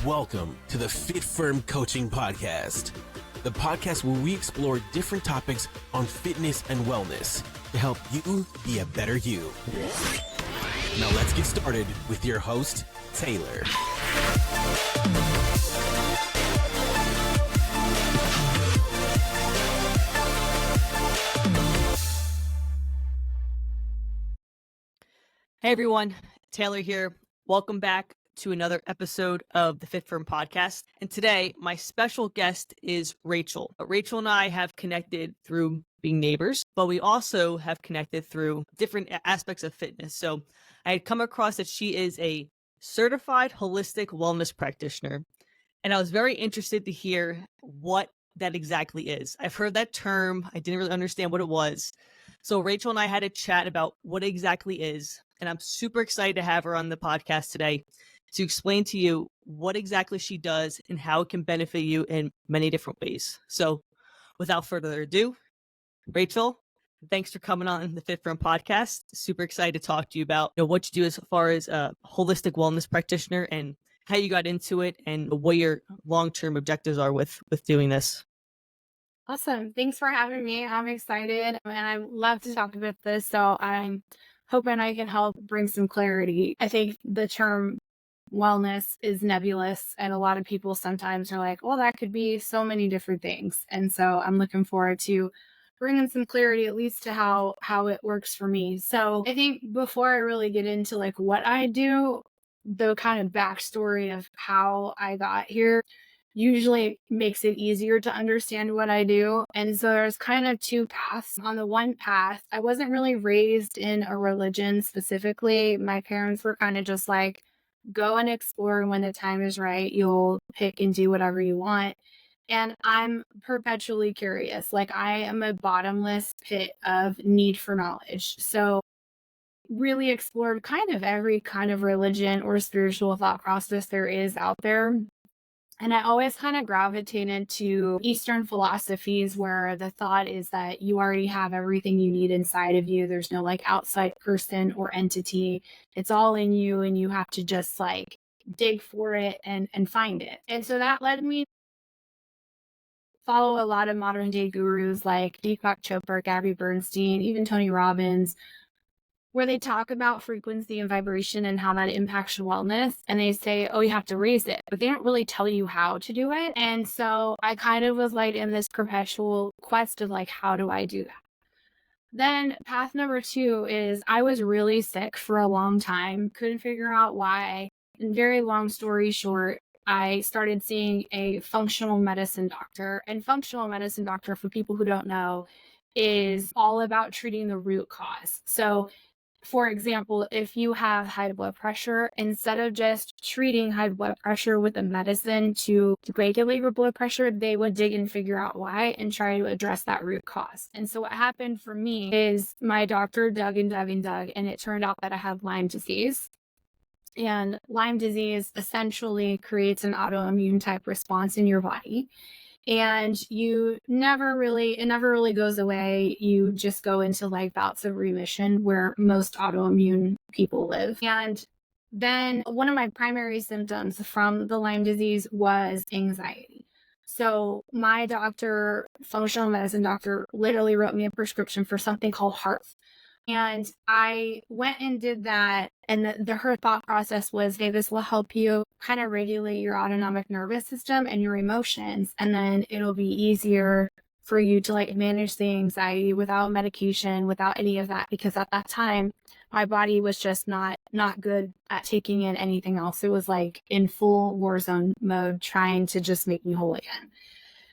Welcome to the Fit Firm Coaching Podcast, the podcast where we explore different topics on fitness and wellness to help you be a better you. Now let's get started with your host, Taylor. Hey everyone, Taylor here. Welcome back to another episode of the Fit Firm Podcast. And today, my special guest is Rachael. Rachael and I have connected through being neighbors, but we also have connected through different aspects of fitness. So I had come across that she is a certified holistic wellness practitioner. And I was very interested to hear what that exactly is. I've heard that term. I didn't really understand what it was. So Rachael and I had a chat about what it exactly is. And I'm super excited to have her on the podcast today to explain to you what exactly she does and how it can benefit you in many different ways. So without further ado, Rachael, thanks for coming on the Fit Firm Podcast. Super excited to talk to you about what you do as far as a holistic wellness practitioner and how you got into it and what your long-term objectives are with doing this. Awesome. Thanks for having me. I'm excited and I love to talk about this. So I'm hoping I can help bring some clarity. I think the term wellness is nebulous and a lot of people sometimes are like, well, that could be so many different things. And so I'm looking forward to bringing some clarity, at least to how it works for me. So I think before I really get into like what I do, the kind of backstory of how I got here usually makes it easier to understand what I do. And so there's kind of two paths. On the one path, I wasn't really raised in a religion specifically. My parents were kind of just like, go and explore. And when the time is right, you'll pick and do whatever you want. And I'm perpetually curious. Like I am a bottomless pit of need for knowledge. So really explored kind of every kind of religion or spiritual thought process there is out there. And I always kind of gravitated to Eastern philosophies where the thought is that you already have everything you need inside of you. There's no like outside person or entity. It's all in you and you have to just like dig for it and find it. And so that led me to follow a lot of modern day gurus like Deepak Chopra, Gabby Bernstein, even Tony Robbins, where they talk about frequency and vibration and how that impacts your wellness. And they say, oh, you have to raise it, but they don't really tell you how to do it. And so I kind of was like in this perpetual quest of like, how do I do that? Then path number two is I was really sick for a long time, couldn't figure out why. And very long story short, I started seeing a functional medicine doctor. And functional medicine doctor, for people who don't know, is all about treating the root cause. So for example, if you have high blood pressure, instead of just treating high blood pressure with a medicine to regulate your blood pressure, they would dig and figure out why and try to address that root cause. And so what happened for me is my doctor dug and dug and dug, and it turned out that I have Lyme disease. And Lyme disease essentially creates an autoimmune type response in your body. And it never really goes away. You just go into like bouts of remission where most autoimmune people live. And then one of my primary symptoms from the Lyme disease was anxiety. So my doctor, functional medicine doctor, literally wrote me a prescription for something called Hearth. And I went and did that. And her thought process was, hey, this will help you kind of regulate your autonomic nervous system and your emotions. And then it'll be easier for you to like manage the anxiety without medication, without any of that. Because at that time, my body was just not good at taking in anything else. It was like in full war zone mode, trying to just make me whole again.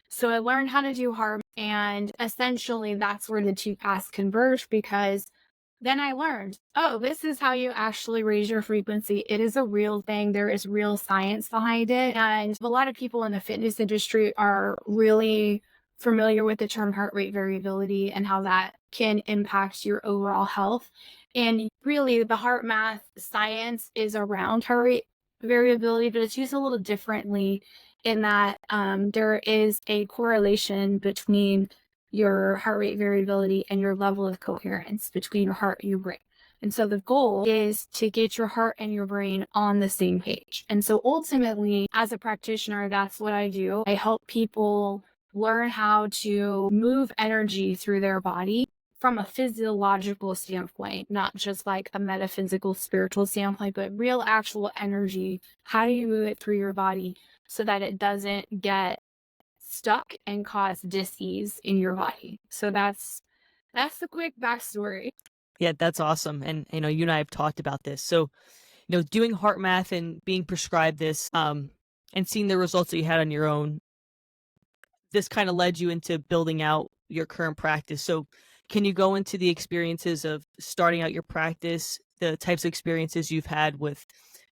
So I learned how to do Hearth. And essentially that's where the two paths converge, because then I learned, oh, this is how you actually raise your frequency. It is a real thing. There is real science behind it. And a lot of people in the fitness industry are really familiar with the term heart rate variability and how that can impact your overall health. And really the heart math science is around heart rate variability, but it's used a little differently in that there is a correlation between your heart rate variability and your level of coherence between your heart and your brain. And so the goal is to get your heart and your brain on the same page. And so ultimately, as a practitioner, that's what I do. I help people learn how to move energy through their body from a physiological standpoint, not just like a metaphysical, spiritual standpoint, but real actual energy. How do you move it through your body so that it doesn't get stuck and cause dis-ease in your body? So that's the quick backstory. Yeah, that's awesome. And you and I have talked about this. So, doing heart math and being prescribed this, and seeing the results that you had on your own, this kind of led you into building out your current practice. So, can you go into the experiences of starting out your practice, the types of experiences you've had with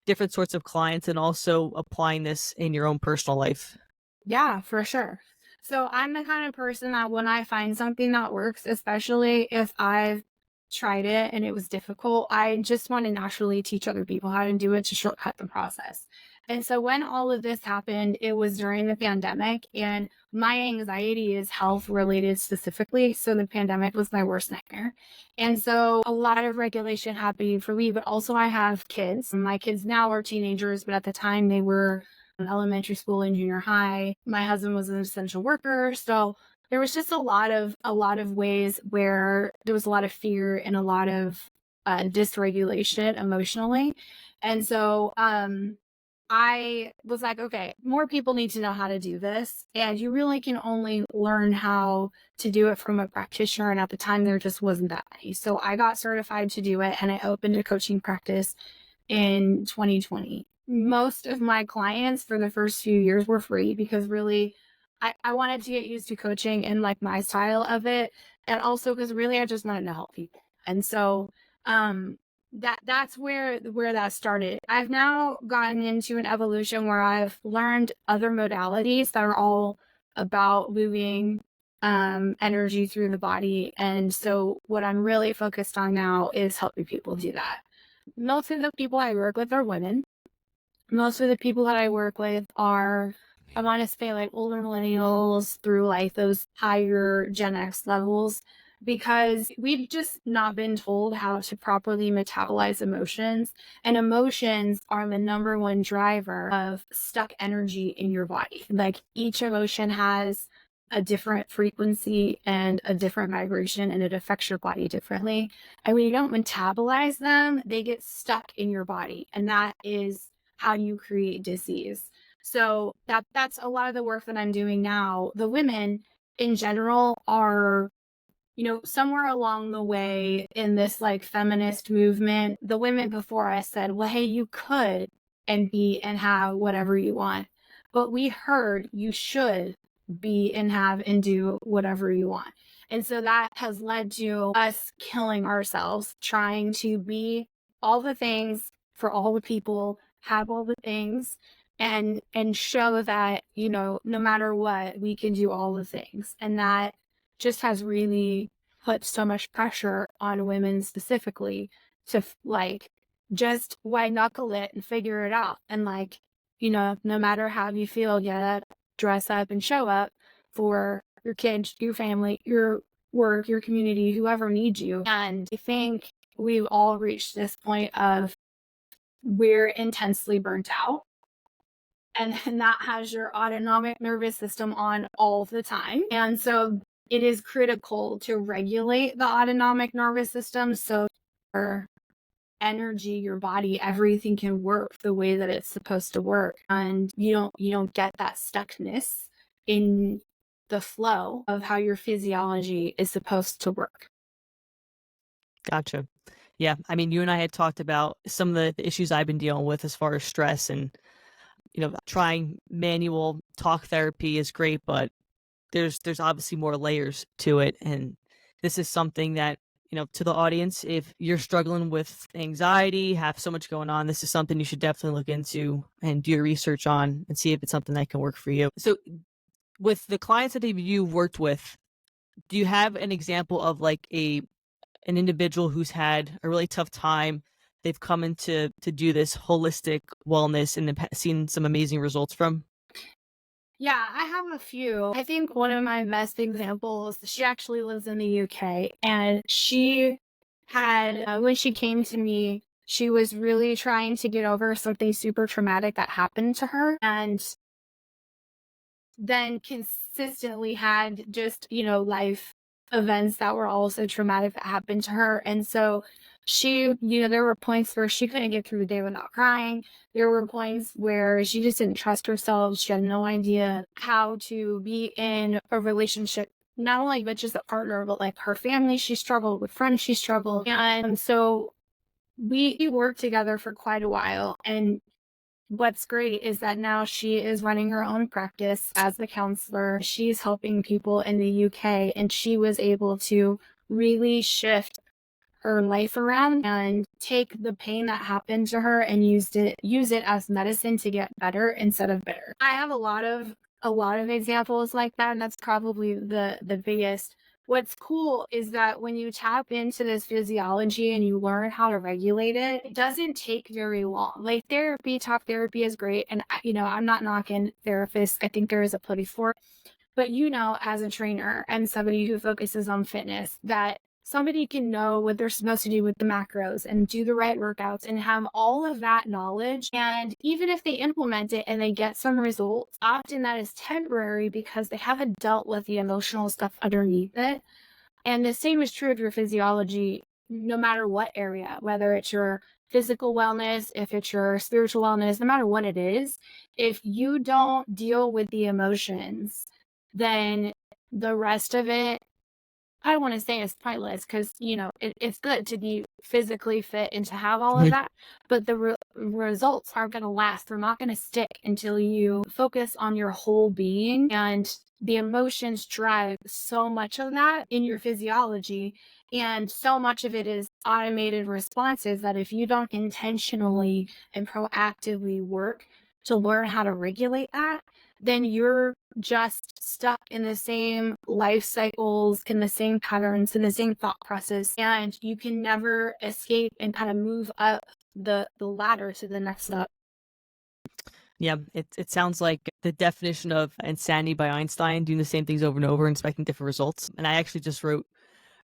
different sorts of clients, and also applying this in your own personal life? Yeah, for sure. So I'm the kind of person that when I find something that works, especially if I've tried it and it was difficult, I just want to naturally teach other people how to do it to shortcut the process. And so when all of this happened, it was during the pandemic, and my anxiety is health related specifically. So the pandemic was my worst nightmare. And so a lot of regulation happening for me, but also I have kids. My kids now are teenagers, but at the time they were in elementary school and junior high. My husband was an essential worker, so there was just a lot of ways where there was a lot of fear and a lot of dysregulation emotionally. And so I was like, okay, more people need to know how to do this, and you really can only learn how to do it from a practitioner, and at the time there just wasn't that many. So I got certified to do it, and I opened a coaching practice in 2020. Most of my clients for the first few years were free because really I wanted to get used to coaching and like my style of it. And also because really I just wanted to help people. And so that's where that started. I've now gotten into an evolution where I've learned other modalities that are all about moving energy through the body. And so what I'm really focused on now is helping people do that. Most of the people I work with are women. Most of the people that I work with are, I want to say, like older millennials through like those higher Gen X levels, because we've just not been told how to properly metabolize emotions. And emotions are the number one driver of stuck energy in your body. Like each emotion has a different frequency and a different vibration, and it affects your body differently. And when you don't metabolize them, they get stuck in your body. And that is how you create disease. So that's a lot of the work that I'm doing now. The women in general are, somewhere along the way in this like feminist movement, the women before us said, well, hey, you could and be and have whatever you want. But we heard you should be and have and do whatever you want. And so that has led to us killing ourselves, trying to be all the things for all the people, have all the things, and show that, no matter what, we can do all the things. And that just has really put so much pressure on women specifically to like just white knuckle it and figure it out. And like, no matter how you feel, dress up and show up for your kids, your family, your work, your community, whoever needs you. And I think we've all reached this point of we're intensely burnt out. And that has your autonomic nervous system on all the time. And so it is critical to regulate the autonomic nervous system so your energy, your body, everything can work the way that it's supposed to work. And you don't get that stuckness in the flow of how your physiology is supposed to work. Gotcha. Yeah. I mean, you and I had talked about some of the issues I've been dealing with as far as stress, and, trying manual talk therapy is great, but there's obviously more layers to it. And this is something that, to the audience, if you're struggling with anxiety, have so much going on, this is something you should definitely look into and do your research on and see if it's something that can work for you. So with the clients that you've worked with, do you have an example of like an individual who's had a really tough time? They've come in to do this holistic wellness and have seen some amazing results from? Yeah, I have a few. I think one of my best examples, she actually lives in the UK, and she had, when she came to me, she was really trying to get over something super traumatic that happened to her. And then consistently had just, life events that were also traumatic that happened to her. And so she, there were points where she couldn't get through the day without crying. There were points where she just didn't trust herself. She had no idea how to be in a relationship, not only with just a partner, but like her family. She struggled with friends. She struggled. And so we worked together for quite a while. And what's great is that now she is running her own practice as a counselor. She's helping people in the UK, and she was able to really shift her life around and take the pain that happened to her and use it as medicine to get better instead of bitter. I have a lot of examples like that, and that's probably the biggest. What's cool is that when you tap into this physiology and you learn how to regulate it, it doesn't take very long. Like talk therapy is great. And, I'm not knocking therapists. I think there is a place for it. But, as a trainer and somebody who focuses on fitness, that somebody can know what they're supposed to do with the macros and do the right workouts and have all of that knowledge. And even if they implement it and they get some results, often that is temporary because they haven't dealt with the emotional stuff underneath it. And the same is true of your physiology, no matter what area, whether it's your physical wellness, if it's your spiritual wellness, no matter what it is, if you don't deal with the emotions, then the rest of it, I don't want to say it's pointless because, it's good to be physically fit and to have all of that, but the results aren't going to last. They're not going to stick until you focus on your whole being, and the emotions drive so much of that in your physiology. And so much of it is automated responses that if you don't intentionally and proactively work to learn how to regulate that, then you're just stuck in the same life cycles, in the same patterns, in the same thought process, and you can never escape and kind of move up the ladder to the next step. Yeah, it sounds like the definition of insanity by Einstein, doing the same things over and over and expecting different results. And I actually just wrote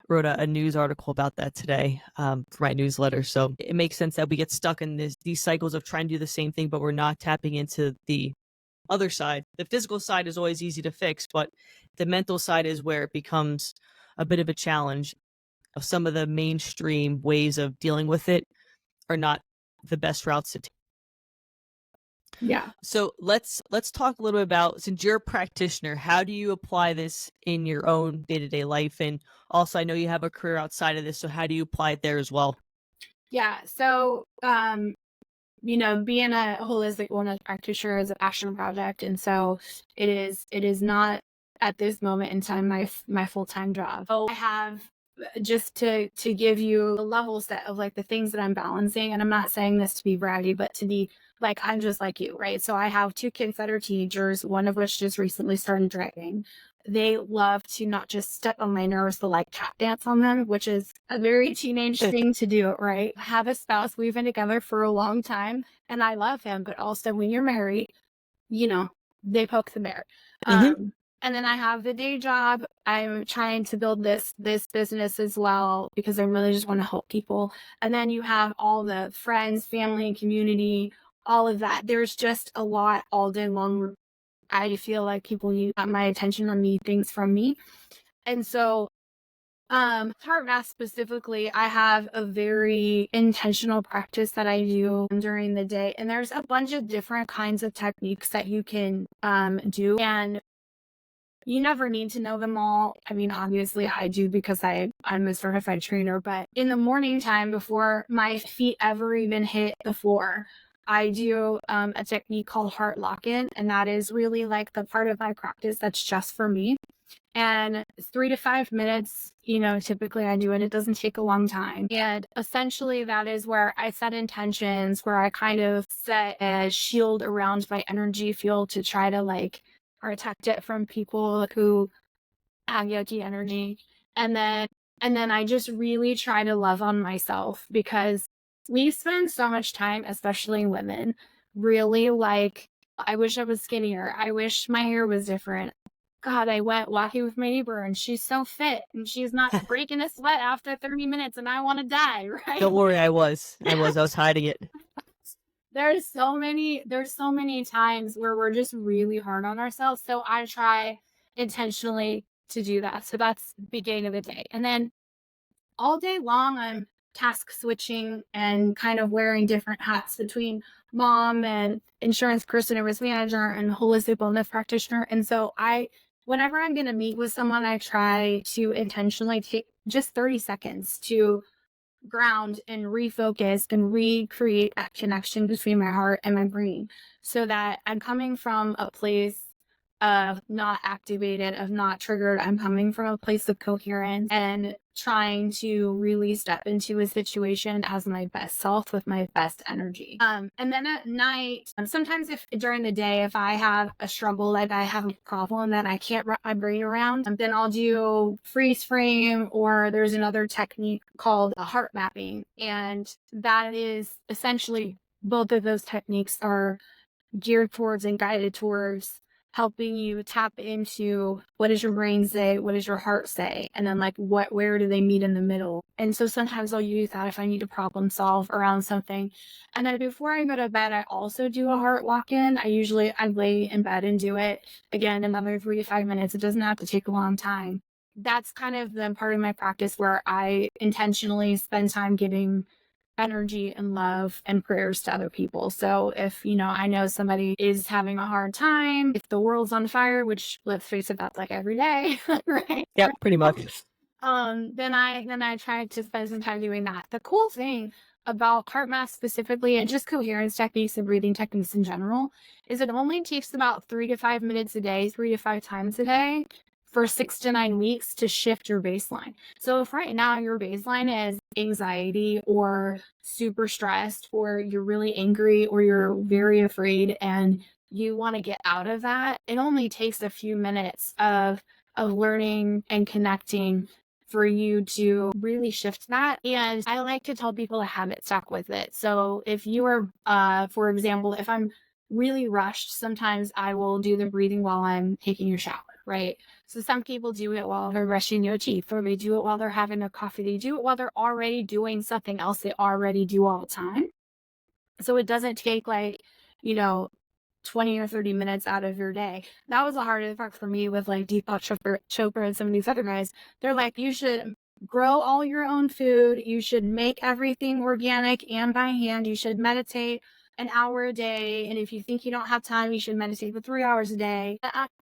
a news article about that today for my newsletter. So it makes sense that we get stuck in these cycles of trying to do the same thing, but we're not tapping into the other side. The physical side is always easy to fix, but the mental side is where it becomes a bit of a challenge. Some of the mainstream ways of dealing with it are not the best routes to take. Yeah. So let's talk a little bit about, since you're a practitioner, how do you apply this in your own day-to-day life? And also, I know you have a career outside of this, so how do you apply it there as well? Yeah. So, being a holistic wellness practitioner is a passion project. And so it is not at this moment in time my full-time job. So I have, just to give you a level set of like the things that I'm balancing, and I'm not saying this to be braggy, but to be like, I'm just like you, right? So I have 2 kids that are teenagers, one of which just recently started driving. They love to not just step on my nerves, but like tap dance on them, which is a very teenage thing to do, right? I have a spouse, we've been together for a long time, and I love him, but also when you're married, they poke the bear. And then I have the day job. I'm trying to build this business as well because I really just want to help people. And then you have all the friends, family, community, all of that. There's just a lot all day long. I feel like people need my attention or need things from me. And so heart math specifically, I have a very intentional practice that I do during the day. And there's a bunch of different kinds of techniques that you can do. And you never need to know them all. I mean, obviously I do because I'm a certified trainer, but in the morning time before my feet ever even hit the floor, I do a technique called heart lock-in. And that is really like the part of my practice that's just for me. And 3 to 5 minutes, typically I do it. It doesn't take a long time. And essentially that is where I set intentions, where I kind of set a shield around my energy field to try to like protect it from people who have yucky energy. And then I just really try to love on myself because we spend so much time, especially women, really like, I wish I was skinnier. I wish my hair was different. God, I went walking with my neighbor and she's so fit and she's not breaking a sweat after 30 minutes and I want to die, right? Don't worry, I was hiding it. There's so many times where we're just really hard on ourselves. So I try intentionally to do that. So that's the beginning of the day. And then all day long, I'm task switching and kind of wearing different hats between mom and insurance person and risk manager and holistic wellness practitioner. And so whenever I'm going to meet with someone, I try to intentionally take just 30 seconds to ground and refocus and recreate that connection between my heart and my brain so that I'm coming from a place of not activated, of not triggered. I'm coming from a place of coherence and trying to really step into a situation as my best self with my best energy. And then at night, sometimes if during the day, if I have a struggle, like I have a problem that I can't wrap my brain around, then I'll do freeze frame, or there's another technique called heart mapping. And that is essentially, both of those techniques are geared towards and guided towards helping you tap into what does your brain say, what does your heart say, and then like where do they meet in the middle. And so sometimes I'll use that if I need to problem solve around something. And then before I go to bed, I also do a heart walk-in. I lay in bed and do it again, another 3 to 5 minutes. It doesn't have to take a long time. That's kind of the part of my practice where I intentionally spend time giving energy and love and prayers to other people. So if, I know somebody is having a hard time, if the world's on fire, which let's face it, that's like every day, right? Yep, pretty much. Then I try to spend some time doing that. The cool thing about heart math specifically, and just coherence techniques and breathing techniques in general, is it only takes about 3 to 5 minutes a day, 3 to 5 times a day, for 6 to 9 weeks to shift your baseline. So if right now your baseline is anxiety or super stressed, or you're really angry, or you're very afraid and you want to get out of that, it only takes a few minutes of learning and connecting for you to really shift that. And I like to tell people to habit stack with it. So if you are, for example, if I'm really rushed, sometimes I will do the breathing while I'm taking your shower, right? So some people do it while they're brushing their teeth, or they do it while they're having a coffee. They do it while they're already doing something else they already do all the time. So it doesn't take 20 or 30 minutes out of your day. That was the hardest part for me with like Deepak Chopra and some of these other guys. They're like, you should grow all your own food. You should make everything organic and by hand. You should meditate an hour a day. And if you think you don't have time, you should meditate for 3 hours a day.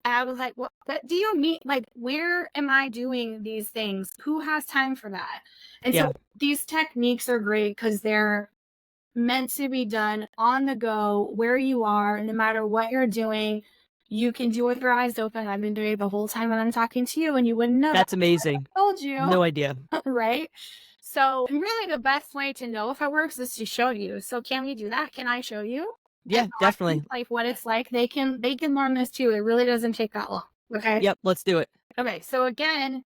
I was like, what do you mean? Like, where am I doing these things? Who has time for that? And so these techniques are great because they're meant to be done on the go, where you are, and no matter what you're doing, you can do it with your eyes open. I've been doing it the whole time when I'm talking to you, and you wouldn't know. That's amazing. I told you. No idea. Right? So really the best way to know if it works is to show you. So can we do that? Can I show you? Yeah, definitely. Like what it's like. They can learn this too. It really doesn't take that long. Okay. Yep, let's do it. Okay. So again,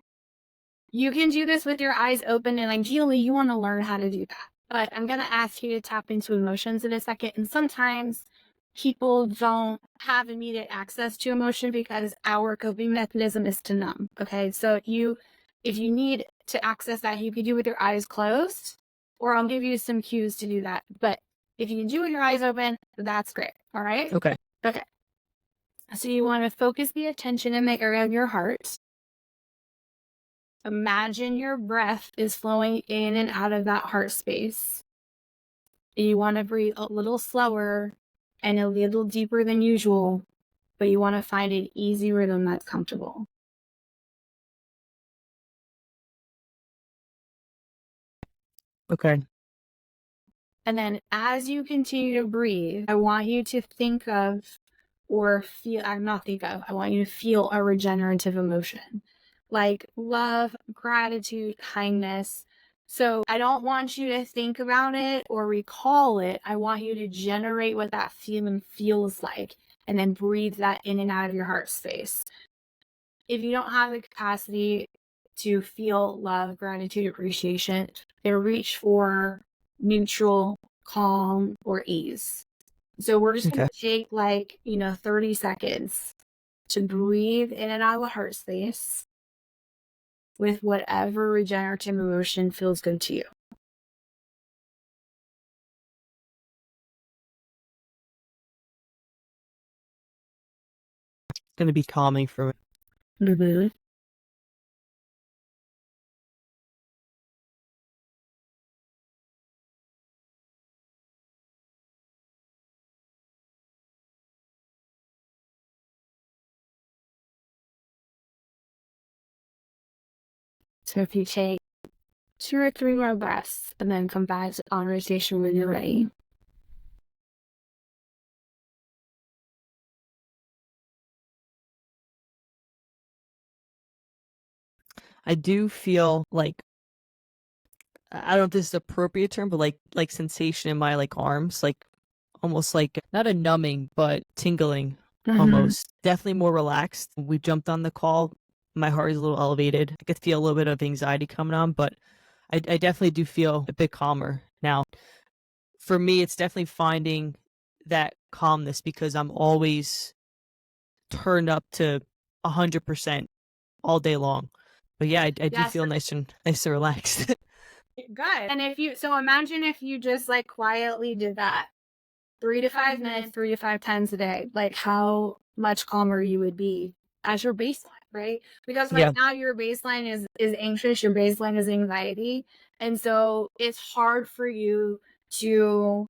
you can do this with your eyes open, and ideally you want to learn how to do that. But I'm going to ask you to tap into emotions in a second. And sometimes people don't have immediate access to emotion because our coping mechanism is to numb. Okay. So if you need to access that, you can do it with your eyes closed, or I'll give you some cues to do that. But if you can do it with your eyes open, that's great. All right. Okay. Okay. So you want to focus the attention in the area of your heart. Imagine your breath is flowing in and out of that heart space. You want to breathe a little slower and a little deeper than usual, but you want to find an easy rhythm that's comfortable. Okay. And then as you continue to breathe, I want you to think of or feel, I want you to feel a regenerative emotion like love, gratitude, kindness. So I don't want you to think about it or recall it. I want you to generate what that feeling feels like and then breathe that in and out of your heart space. If you don't have the capacity to feel love, gratitude, appreciation, then reach for neutral, calm, or ease. So we're just going to take 30 seconds to breathe in and out of the heart space with whatever regenerative emotion feels good to you. Going to be calming for me. Mm-hmm. So if you take 2 or 3 more breaths and then come back to conversation when you're ready. I do feel like, I don't know if this is the appropriate term, but like sensation in my like arms, like almost like not a numbing, but tingling almost. Definitely more relaxed. We jumped on the call. My heart is a little elevated. I could feel a little bit of anxiety coming on, but I definitely do feel a bit calmer now. For me, it's definitely finding that calmness because I'm always turned up to 100% all day long. But yeah, I do Yes. feel nice and relaxed. Good. And so imagine if you just like quietly did that 3 to 5 minutes, 3 to 5 times a day, like how much calmer you would be as your baseline, right? Because Yeah. right now your baseline is anxious, your baseline is anxiety. And so it's hard for you to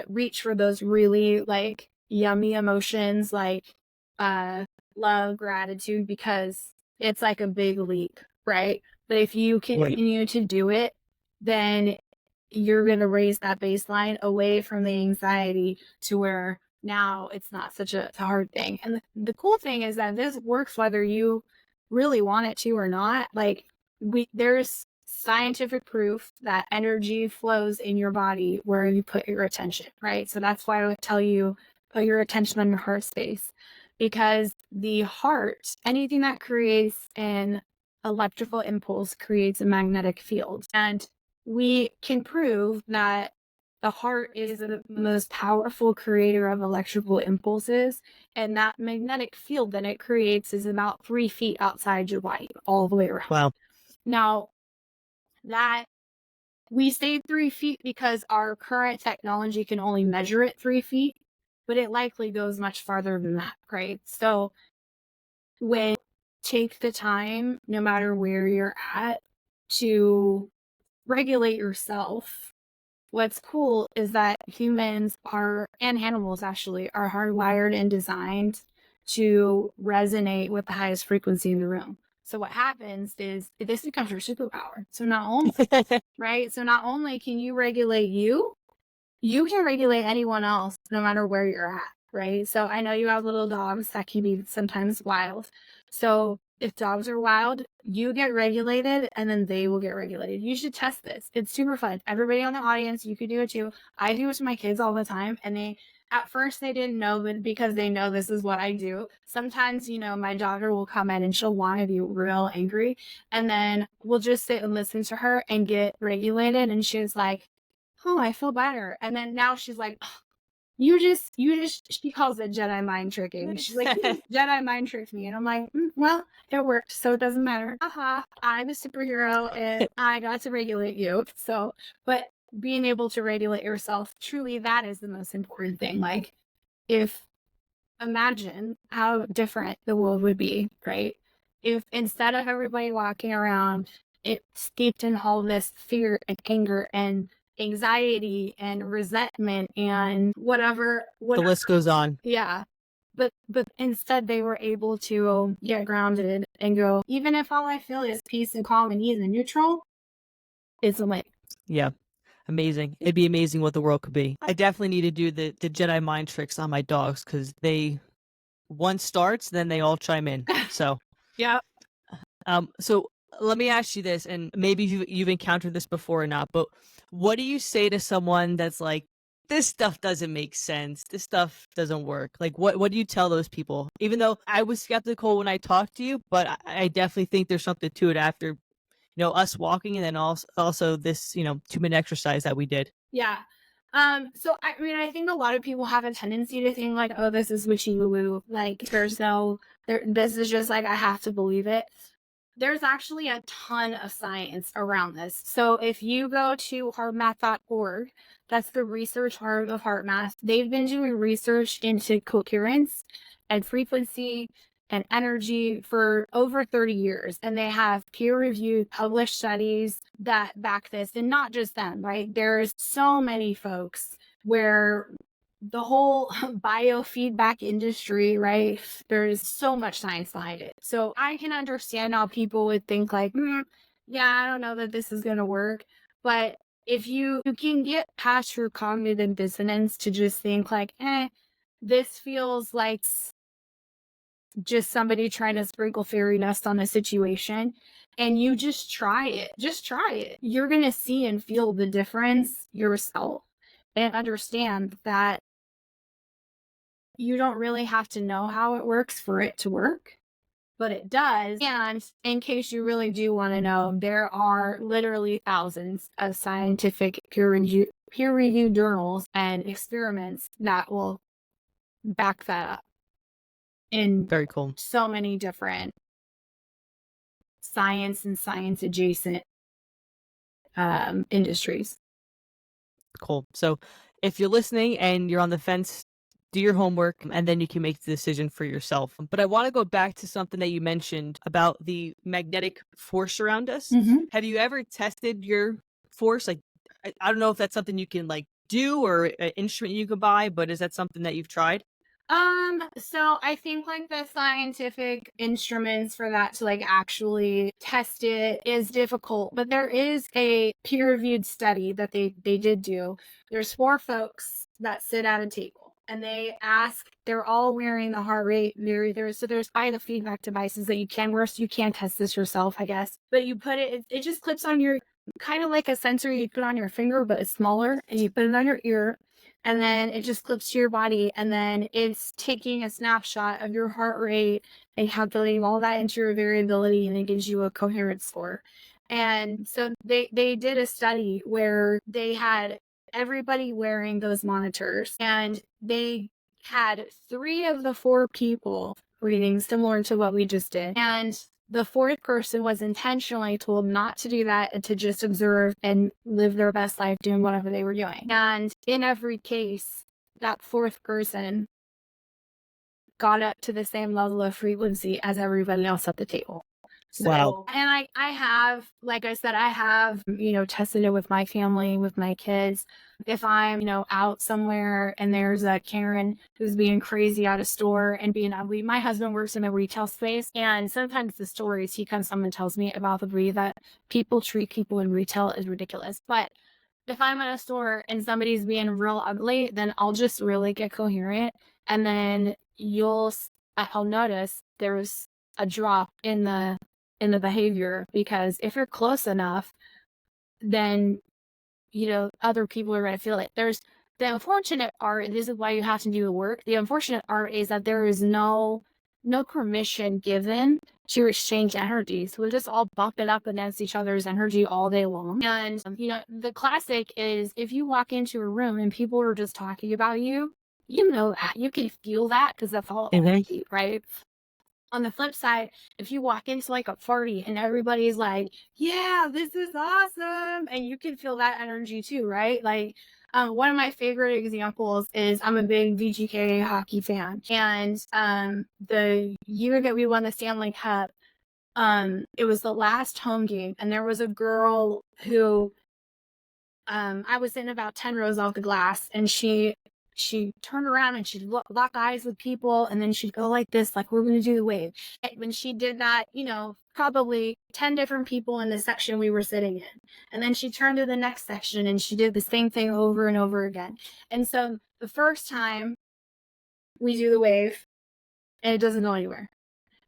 reach for those really like yummy emotions like love, gratitude, because it's like a big leap, right? But if you continue to do it, then you're going to raise that baseline away from the anxiety to where now it's not such a hard thing. And the cool thing is that this works whether you really want it to or not. Like there's scientific proof that energy flows in your body where you put your attention, right? So that's why I would tell you put your attention on your heart space, because the heart, anything that creates an electrical impulse creates a magnetic field. And we can prove that the heart is the most powerful creator of electrical impulses, and that magnetic field that it creates is about 3 feet outside your body, all the way around. Wow. Now, that we say 3 feet because our current technology can only measure it 3 feet, but it likely goes much farther than that, right? So when take the time, no matter where you're at, to regulate yourself. What's cool is that humans are, and animals actually, are hardwired and designed to resonate with the highest frequency in the room. So what happens is this becomes your superpower. So not only, right? So not only can you regulate you can regulate anyone else no matter where you're at, right? So I know you have little dogs that can be sometimes wild. So if dogs are wild, you get regulated and then they will get regulated. You should test this. It's super fun. Everybody on the audience, you could do it too. I do it to my kids all the time, and at first they didn't know, but because they know this is what I do. Sometimes, my daughter will come in and she'll want to be real angry, and then we'll just sit and listen to her and get regulated, and she's like, oh, I feel better. And then now she's like, "Oh, you just, she calls it Jedi mind tricking. She's like, you just Jedi mind tricked me." And I'm like, well, it worked, so it doesn't matter. I'm a superhero and I got to regulate you. So, but being able to regulate yourself, truly, that is the most important thing. Like, imagine how different the world would be, right? If instead of everybody walking around it steeped in all this fear and anger and anxiety and resentment and whatever. The list goes on. Yeah. But instead they were able to get grounded and go, even if all I feel is peace and calm and ease and neutral, it's a win. Yeah. Amazing. It'd be amazing what the world could be. I definitely need to do the Jedi mind tricks on my dogs because one starts, then they all chime in. So yeah. So let me ask you this, and maybe you've encountered this before or not, but what do you say to someone that's like, this stuff doesn't make sense, this stuff doesn't work? Like, what do you tell those people? Even though I was skeptical when I talked to you, but I definitely think there's something to it after, us walking, and then also this, 2-minute exercise that we did. Yeah. So I mean, I think a lot of people have a tendency to think like, oh, this is wishy woo. Like, this is just like, I have to believe it. There's actually a ton of science around this. So if you go to heartmath.org, that's the research arm of HeartMath. They've been doing research into coherence and frequency and energy for over 30 years. And they have peer-reviewed published studies that back this, and not just them, right? There's so many folks where the whole biofeedback industry, right? There's so much science behind it. So I can understand how people would think like, yeah, I don't know that this is going to work. But if you can get past your cognitive dissonance to just think like, this feels like just somebody trying to sprinkle fairy dust on a situation, and you just try it. You're going to see and feel the difference yourself and understand that you don't really have to know how it works for it to work, but it does. And in case you really do want to know, there are literally thousands of scientific peer-reviewed journals and experiments that will back that up in Very cool. so many different science and science adjacent industries. Cool. So if you're listening and you're on the fence, do your homework and then you can make the decision for yourself. But I want to go back to something that you mentioned about the magnetic force around us. Mhm. Have you ever tested your force? Like, I don't know if that's something you can like do or an instrument you could buy, but is that something that you've tried? So I think like the scientific instruments for that to like actually test it is difficult, but there is a peer-reviewed study that they did do. There's 4 folks that sit at a table and they're all wearing the heart rate meter. So there's biofeedback devices that you can wear, so you can test this yourself, I guess. But you put it just clips on your, kind of like a sensor you put on your finger, but it's smaller, and you put it on your ear. And then it just clips to your body, and then it's taking a snapshot of your heart rate and calculating all that into your variability, and it gives you a coherence score. And so they did a study where they had everybody wearing those monitors, and they had 3 of the 4 people reading similar to what we just did. And the 4th person was intentionally told not to do that and to just observe and live their best life doing whatever they were doing. And in every case, that 4th person got up to the same level of frequency as everybody else at the table. So, Wow. and I have, like I said, I have, tested it with my family, with my kids. If I'm, out somewhere and there's a Karen who's being crazy at a store and being ugly, my husband works in a retail space. And sometimes the stories he comes home and tells me about the way that people treat people in retail is ridiculous. But if I'm at a store and somebody's being real ugly, then I'll just really get coherent. And then I'll notice there's a drop in the behavior, because if you're close enough, then other people are going to feel it. There's the unfortunate part, and this is why you have to do the work. The unfortunate part is that there is no permission given to exchange energy. So we're just all bumping up against each other's energy all day long. And the classic is, if you walk into a room and people are just talking about you, that you can feel that, because that's all energy, right? On the flip side, if you walk into like a party and everybody's like, yeah, this is awesome, and you can feel that energy too, right? Like, one of my favorite examples is, I'm a big VGK hockey fan. And the year that we won the Stanley Cup, it was the last home game, and there was a girl who, I was in about 10 rows off the glass, and she turned around and she'd lock eyes with people, and then she'd go like this, like, we're going to do the wave. And when she did that, probably 10 different people in the section we were sitting in. And then she turned to the next section and she did the same thing over and over again. And so the first time we do the wave, and it doesn't go anywhere.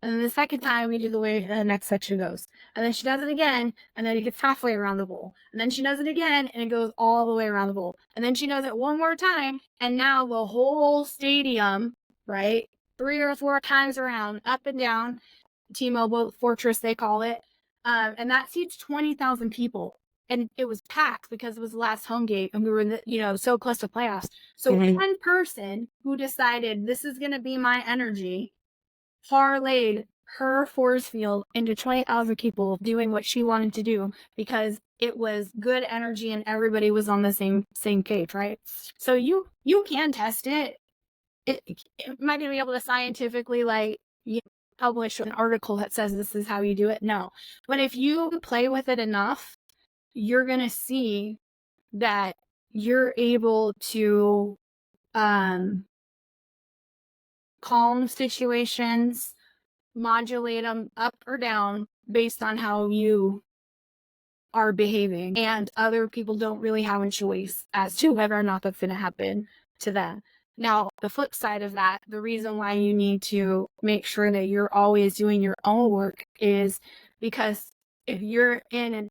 And then the second time we do the way the next section goes. And then she does it again, and then it gets halfway around the bowl. And then she does it again, and it goes all the way around the bowl. And then she does it one more time, and now the whole stadium, right, 3 or 4 times around, up and down, T-Mobile Fortress, they call it. And that seats 20,000 people. and it was packed because it was the last home game and we were in the, so close to playoffs. So Mhm. one person who decided this is going to be my energy parlayed her force field into 20 other people doing what she wanted to do because it was good energy and everybody was on the same page, right? So you can test it. Am I going to be able to scientifically publish an article that says this is how you do it? No. But if you play with it enough, you're going to see that you're able to calm situations, modulate them up or down based on how you are behaving. And other people don't really have a choice as to whether or not that's going to happen to them. Now, the flip side of that, the reason why you need to make sure that you're always doing your own work is because if you're in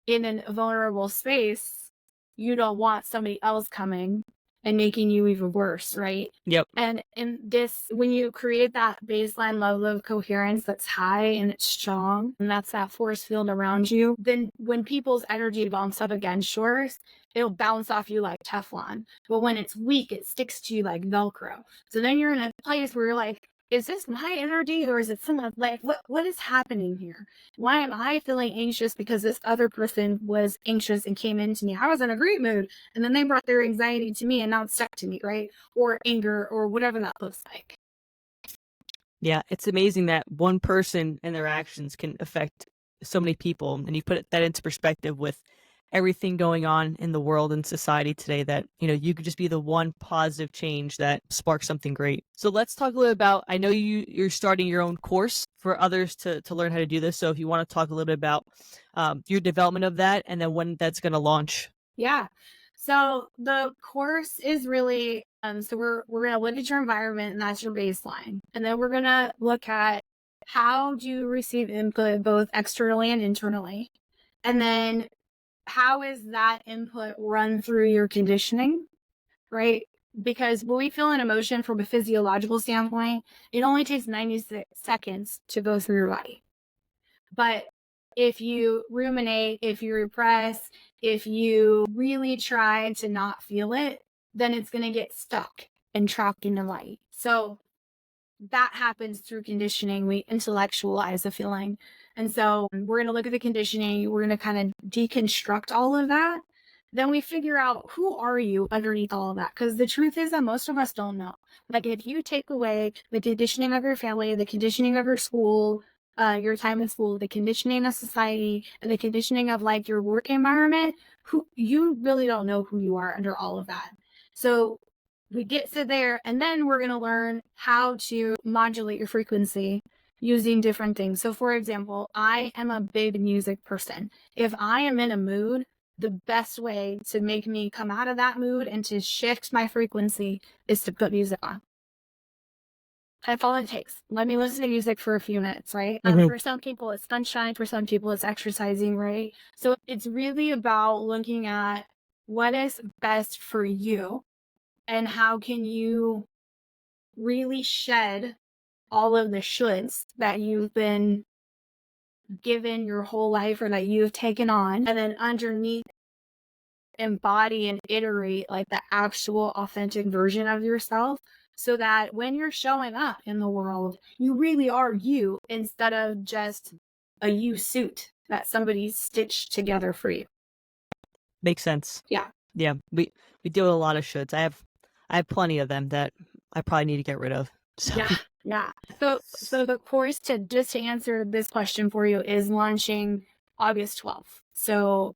a vulnerable space, you don't want somebody else coming and making you even worse, right? Yep. And in this, when you create that baseline level of coherence that's high and it's strong, and that's that force field around you, then when people's energy bumps up against yours, it'll bounce off you like Teflon. But when it's weak, it sticks to you like Velcro. So then you're in a place where you're like, is this my energy or is it someone like what is happening here? Why am I feeling anxious because this other person was anxious and came into me? I was in a great mood and then they brought their anxiety to me and now it's stuck to me, right? Or anger or whatever that looks like. Yeah, it's amazing that one person and their actions can affect so many people. And you put that into perspective with everything going on in the world and society today that, you could just be the one positive change that sparks something great. So let's talk a little about, I know you're starting your own course for others to learn how to do this. So if you want to talk a little bit about your development of that and then when that's going to launch. Yeah. So the course is really so we're gonna look at your environment and that's your baseline. And then we're gonna look at how do you receive input both externally and internally. And then how is that input run through your conditioning, right? Because when we feel an emotion from a physiological standpoint, it only takes 96 seconds to go through your body. But if you ruminate, if you repress, if you really try to not feel it, then it's going to get stuck and trapped in the light. So that happens through conditioning. We intellectualize the feeling. And so we're going to look at the conditioning. We're going to kind of deconstruct all of that. Then we figure out who are you underneath all of that? Because the truth is that most of us don't know. Like if you take away the conditioning of your family, the conditioning of your school, your time in school, the conditioning of society, and the conditioning of like your work environment, who you really don't know who you are under all of that. So we get to there and then we're going to learn how to modulate your frequency using different things. So for example, I am a big music person. If I am in a mood, the best way to make me come out of that mood and to shift my frequency is to put music on. That's all it takes. Let me listen to music for a few minutes, right? For some people, it's sunshine. For some people, it's exercising, right? So it's really about looking at what is best for you and how can you really shed all of the shoulds that you've been given your whole life or that you've taken on, and then underneath embody and iterate like the actual authentic version of yourself so that when you're showing up in the world, you really are you instead of just a you suit that somebody stitched together for you. Makes sense. Yeah. Yeah, we deal with a lot of shoulds. I have plenty of them that I probably need to get rid of. So Yeah. So the course to answer this question for you is launching August 12th. So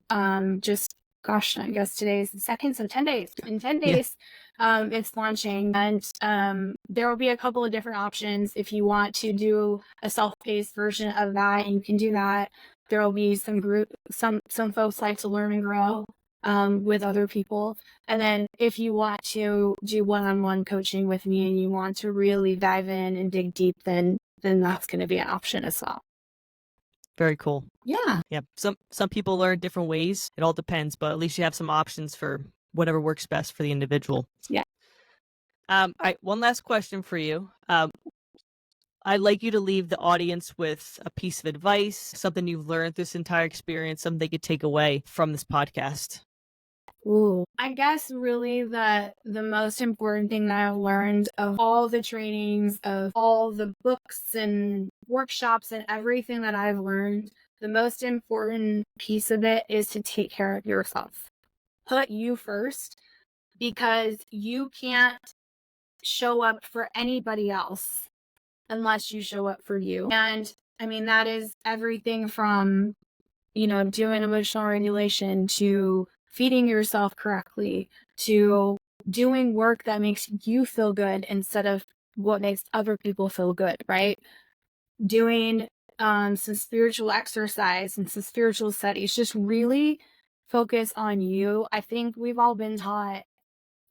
just gosh, I guess today is the second, so 10 days. In 10 Yeah. days, it's launching and there will be a couple of different options. If you want to do a self-paced version of that, you can do that. There will be some folks like to learn and grow with other people. And then if you want to do one-on-one coaching with me and you want to really dive in and dig deep, then that's going to be an option as well. Very cool. Yeah. Yeah. Some people learn different ways. It all depends, but at least you have some options for whatever works best for the individual. Yeah. All right, one last question for you. I'd like you to leave the audience with a piece of advice, something you've learned this entire experience, something they could take away from this podcast. Ooh, I guess really the most important thing that I've learned of all the trainings, of all the books and workshops and everything that I've learned, the most important piece of it is to take care of yourself. Put you first, because you can't show up for anybody else unless you show up for you. And I mean, that is everything from, doing emotional regulation to feeding yourself correctly to doing work that makes you feel good instead of what makes other people feel good, right? Doing some spiritual exercise and some spiritual studies, just really focus on you. I think we've all been taught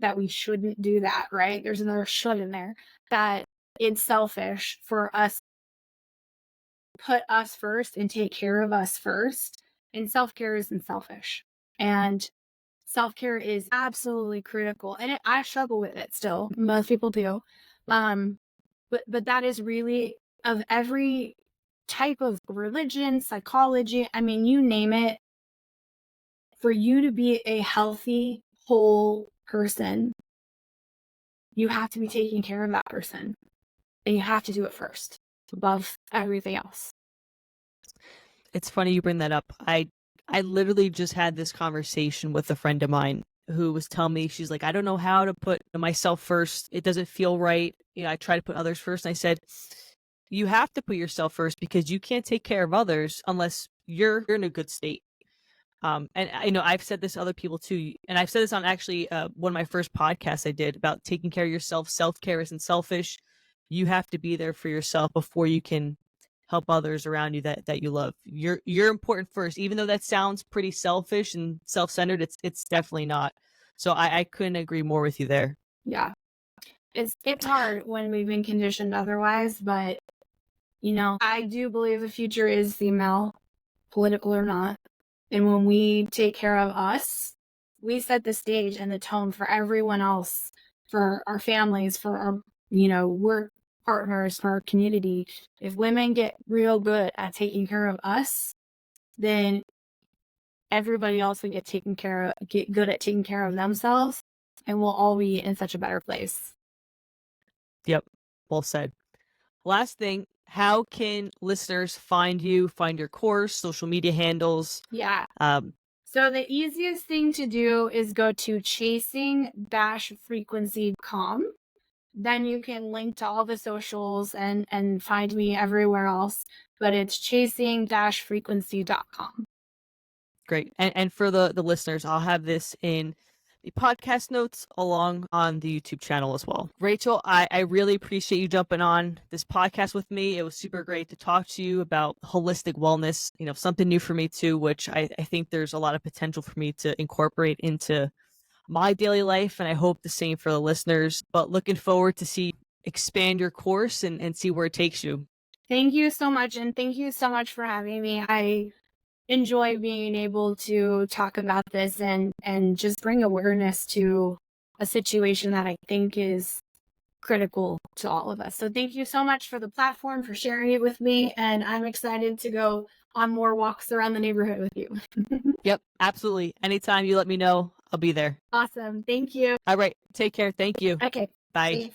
that we shouldn't do that, right? There's another should in there, that it's selfish for us to put us first and take care of us first. And self-care isn't selfish. And self-care is absolutely critical. And I struggle with it still. Most people do. But that is really, of every type of religion, psychology, I mean, you name it, for you to be a healthy, whole person, you have to be taking care of that person. And you have to do it first, above everything else. It's funny you bring that up. I literally just had this conversation with a friend of mine who was telling me, she's like, I don't know how to put myself first. It doesn't feel right. I try to put others first. And I said, you have to put yourself first, because you can't take care of others unless you're in a good state. And I know I've said this to other people too, and I've said this on actually one of my first podcasts I did about taking care of yourself. Self-care isn't selfish. You have to be there for yourself before you can help others around you that you love. You're important first, even though that sounds pretty selfish and self-centered. It's definitely not. So I couldn't agree more with you there. Yeah. It's hard when we've been conditioned otherwise, but I do believe the future is female, political or not. And when we take care of us, we set the stage and the tone for everyone else, for our families, for our, work partners, for our community. If women get real good at taking care of us, then everybody else will get good at taking care of themselves, and we'll all be in such a better place. Yep. Well said. Last thing, how can listeners find you, find your course, social media handles? Yeah. So the easiest thing to do is go to chasing-frequency.com. Then you can link to all the socials and find me everywhere else. But it's chasing-frequency.com. Great. And for the listeners, I'll have this in the podcast notes along on the YouTube channel as well. Rachael, I really appreciate you jumping on this podcast with me. It was super great to talk to you about holistic wellness, something new for me too, which I think there's a lot of potential for me to incorporate into my daily life. And I hope the same for the listeners, but looking forward to see expand your course and see where it takes you. Thank you so much. And thank you so much for having me. I enjoy being able to talk about this and just bring awareness to a situation that I think is critical to all of us. So thank you so much for the platform, for sharing it with me. And I'm excited to go on more walks around the neighborhood with you. Yep, absolutely. Anytime you let me know, I'll be there. Awesome. Thank you. All right. Take care. Thank you. Okay. Bye. See you.